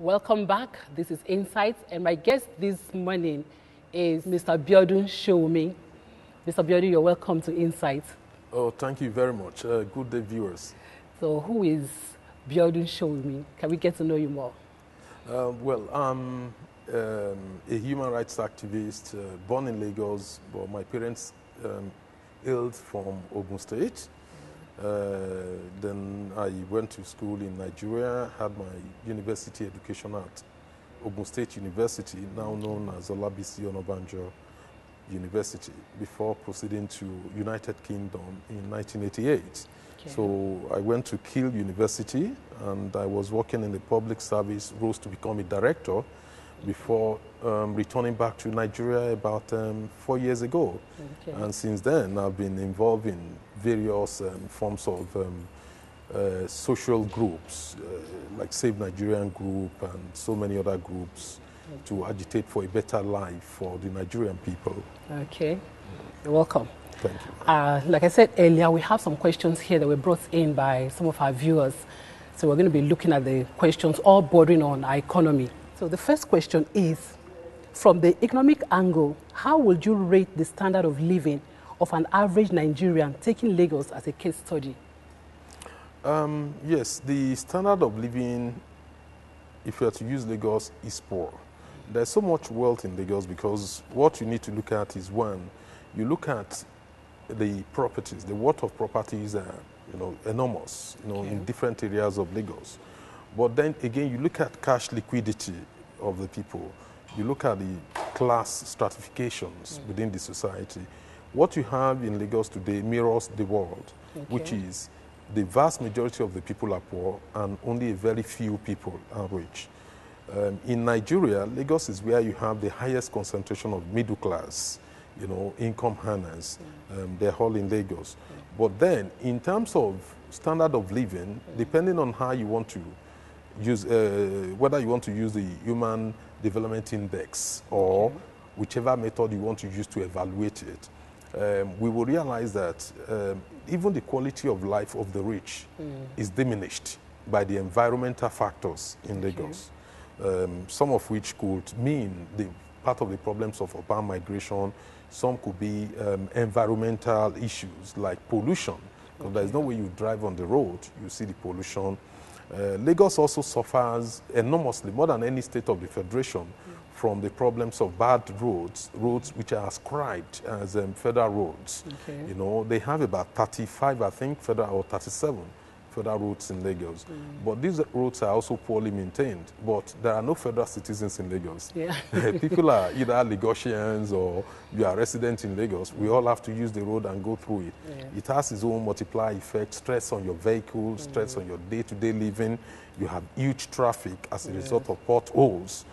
Welcome back. This is Insights, and my guest this morning is Mr. Biodun Sowunmi. Mr. Biodun, you're welcome to Insights. Oh, thank you very much. Good day, viewers. So, who is Biodun Sowunmi? Can we get to know you more? Well, I'm a human rights activist, born in Lagos, but my parents hailed from Ogun State. Then I went to school in Nigeria, had my university education at Ogun State University, now known as Olabisi Onabanjo University, before proceeding to United Kingdom in 1988. Okay. So I went to Keele University, and I was working in the public service, rose to become a director before returning back to Nigeria about 4 years ago. Okay. And since then, I've been involved in various forms of social groups, like Save Nigerian Group and so many other groups, to agitate for a better life for the Nigerian people. Okay, you're welcome. Thank you. Like I said earlier, we have some questions here that were brought in by some of our viewers. So we're going to be looking at the questions all bordering on our economy. So the first question is, from the economic angle, how would you rate the standard of living of an average Nigerian, taking Lagos as a case study? Yes, the standard of living, if you are to use Lagos, is poor. There's so much wealth in Lagos because what you need to look at is, one, you look at the properties, the worth of properties are, enormous, okay, in different areas of Lagos. But then again, you look at cash liquidity of the people. You look at the class stratifications within the society. What you have in Lagos today mirrors the world, okay, which is the vast majority of the people are poor and only a very few people are rich. In Nigeria, Lagos is where you have the highest concentration of middle class, income earners. They're all in Lagos. But then, in terms of standard of living, depending on how you want to use, whether you want to use the Human Development Index or whichever method you want to use to evaluate it, we will realize that even the quality of life of the rich is diminished by the environmental factors in Lagos, some of which could mean the part of the problems of urban migration. Some could be environmental issues like pollution. Okay. There's no way you drive on the road, you see the pollution. Lagos also suffers enormously, more than any state of the Federation, from the problems of bad roads which are ascribed as federal roads. Okay. They have about 35, I think, federal, or 37 federal roads in Lagos. But these roads are also poorly maintained. But there are no federal citizens in Lagos. Yeah. People are either Lagosians or you are resident in Lagos. We all have to use the road and go through it. Yeah. It has its own multiplier effect, stress on your vehicle, stress on your day-to-day living. You have huge traffic as a result of potholes.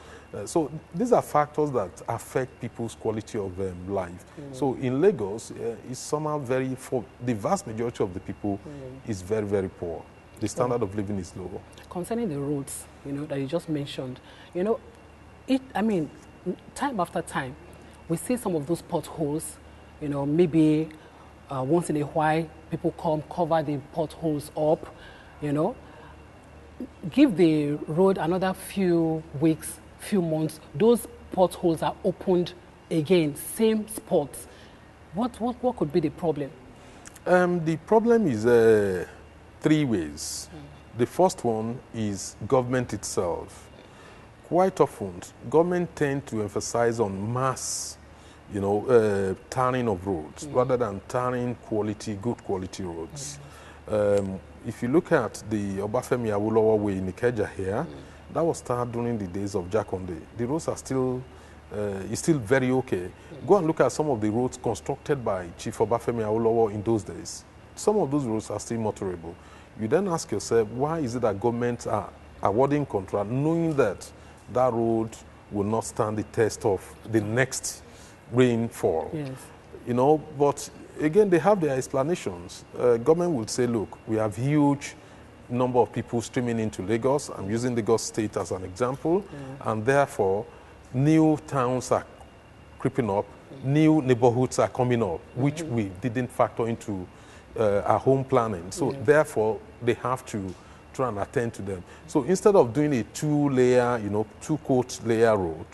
So these are factors that affect people's quality of life. So in Lagos, it's somehow for the vast majority of the people is very, very poor. The standard of living is low. Concerning the roads, that you just mentioned, time after time, we see some of those potholes, maybe once in a while, people come, cover the potholes up, give the road another few weeks, few months, those potholes are opened again, same spots. What could be the problem? The problem is three ways. The first one is government itself. Quite often, government tend to emphasize on mass, tarring of roads rather than tarring good quality roads. If you look at the Obafemi Awolowo Way in Ikeja here, that was started during the days of Jakonde. The roads are still very okay. Go and look at some of the roads constructed by Chief Obafemi Awolowo in those days. Some of those roads are still motorable. You then ask yourself, why is it that governments are awarding contract knowing that that road will not stand the test of the next rainfall? Yes. But again, they have their explanations. Government will say, look, we have huge number of people streaming into Lagos. I'm using Lagos State as an example. And therefore, new towns are creeping up, new neighborhoods are coming up, which we didn't factor into our home planning. So therefore, they have to try and attend to them. So instead of doing a two-layer, two-coat layer road,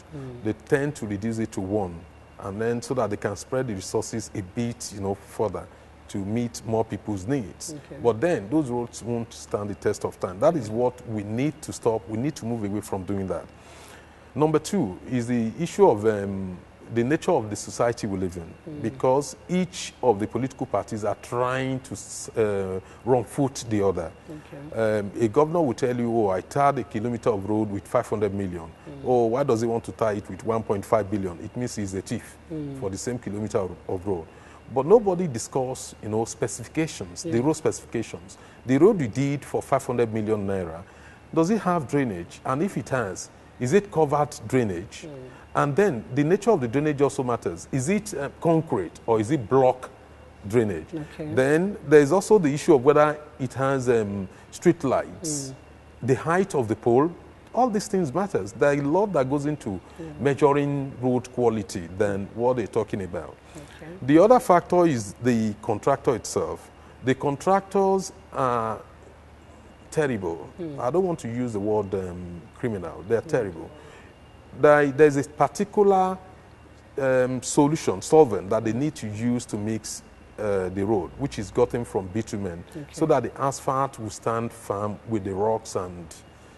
they tend to reduce it to one, and then so that they can spread the resources a bit, further to meet more people's needs. Okay. But then those roads won't stand the test of time. That is what we need to stop. We need to move away from doing that. Number two is the issue of the nature of the society we live in, because each of the political parties are trying to wrong-foot the other. Okay. A governor will tell you, oh, I tarred a kilometer of road with 500 million. Oh, why does he want to tie it with 1.5 billion? It means he's a thief for the same kilometer of road. But nobody discussed, specifications, the road specifications. The road you did for 500 million naira, does it have drainage? And if it has, is it covered drainage? And then the nature of the drainage also matters. Is it concrete or is it block drainage? Okay. Then there is also the issue of whether it has street lights, the height of the pole. All these things matters. There are a lot that goes into measuring road quality than what they're talking about. Okay. The other factor is the contractor itself. The contractors are terrible. I don't want to use the word criminal. They're terrible. There's a particular solvent that they need to use to mix the road, which is gotten from bitumen, so that the asphalt will stand firm with the rocks and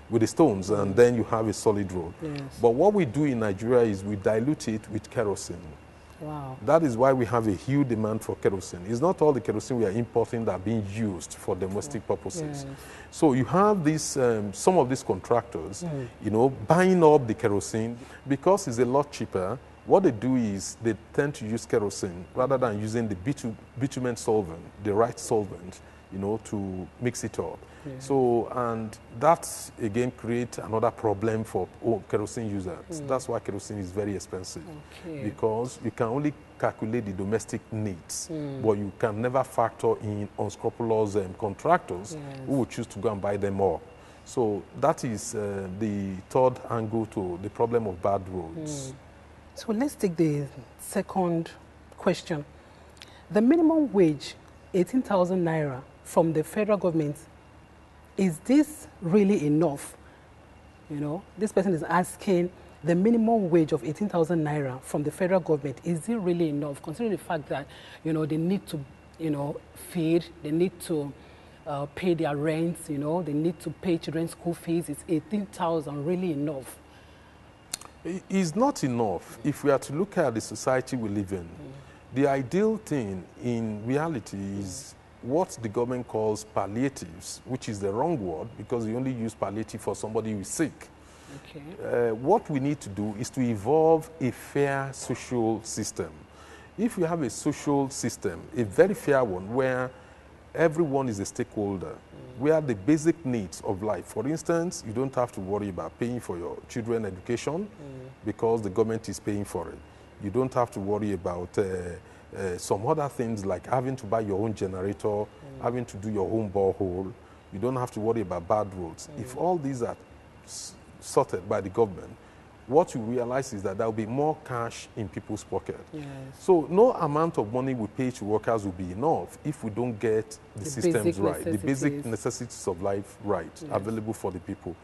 with the stones, and then you have a solid road. Yes. But what we do in Nigeria is we dilute it with kerosene. Wow. That is why we have a huge demand for kerosene. It's not all the kerosene we are importing that are being used for domestic purposes. Yes. So you have this, some of these contractors, buying up the kerosene because it's a lot cheaper. What they do is they tend to use kerosene rather than using the bitumen solvent, the right solvent, to mix it up. Yeah. So, and that again creates another problem for kerosene users. That's why kerosene is very expensive. Okay. Because you can only calculate the domestic needs, but you can never factor in unscrupulous contractors who will choose to go and buy them more. So that is the third angle to the problem of bad roads. So let's take the second question. The minimum wage, 18,000 naira from the federal government, is this really enough? This person is asking, the minimum wage of 18,000 naira from the federal government, is it really enough, considering the fact that, they need to, feed, they need to pay their rents, they need to pay children's school fees. Is 18,000 really enough? It's not enough. If we are to look at the society we live in, the ideal thing in reality is what the government calls palliatives, which is the wrong word because you only use palliative for somebody who is sick. Okay. What we need to do is to evolve a fair social system. If we have a social system, a very fair one, where everyone is a stakeholder, where the basic needs of life, for instance, you don't have to worry about paying for your children's education because the government is paying for it. You don't have to worry about some other things like having to buy your own generator, having to do your own borehole. You don't have to worry about bad roads. If all these are sorted by the government, what you realize is that there will be more cash in people's pocket. Yes. So no amount of money we pay to workers will be enough if we don't get the systems right, the basic necessities of life right, available for the people.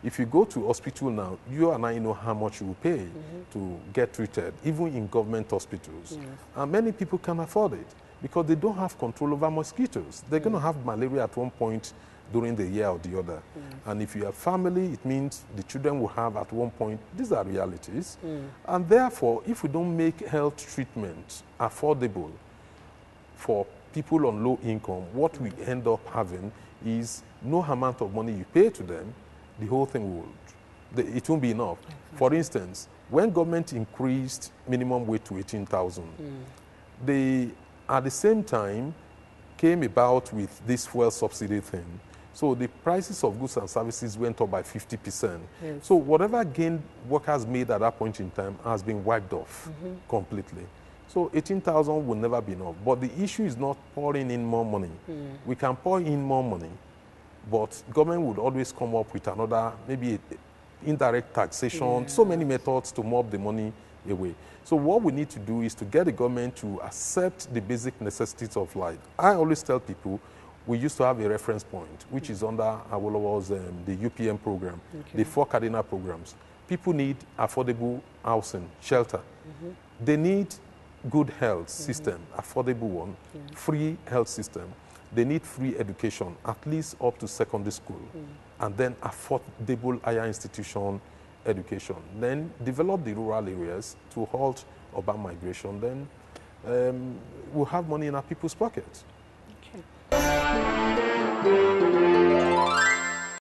If you go to hospital now, you and I know how much you will pay to get treated, even in government hospitals. Yes. And many people can afford it because they don't have control over mosquitoes. They're going to have malaria at one point during the year or the other. And if you have family, it means the children will have at one point. These are realities. And therefore, if we don't make health treatment affordable for people on low income, what we end up having is no amount of money you pay to them, the whole thing it won't be enough. For instance, when government increased minimum wage to 18,000, they, at the same time, came about with this fuel subsidy thing. So the prices of goods and services went up by 50%. Yes. So whatever gain workers made at that point in time has been wiped off completely. So 18,000 will never be enough. But the issue is not pouring in more money. We can pour in more money, but government would always come up with another, maybe indirect taxation, so many methods to mob the money away. So what we need to do is to get the government to accept the basic necessities of life. I always tell people, we used to have a reference point, which is under Awolowo's the UPM program, Okay. the 4 cardinal programs. People need affordable housing, shelter. They need good health system, affordable one, free health system. They need free education, at least up to secondary school, and then affordable higher institution education. Then develop the rural areas to halt urban migration. Then we'll have money in our people's pockets. Okay.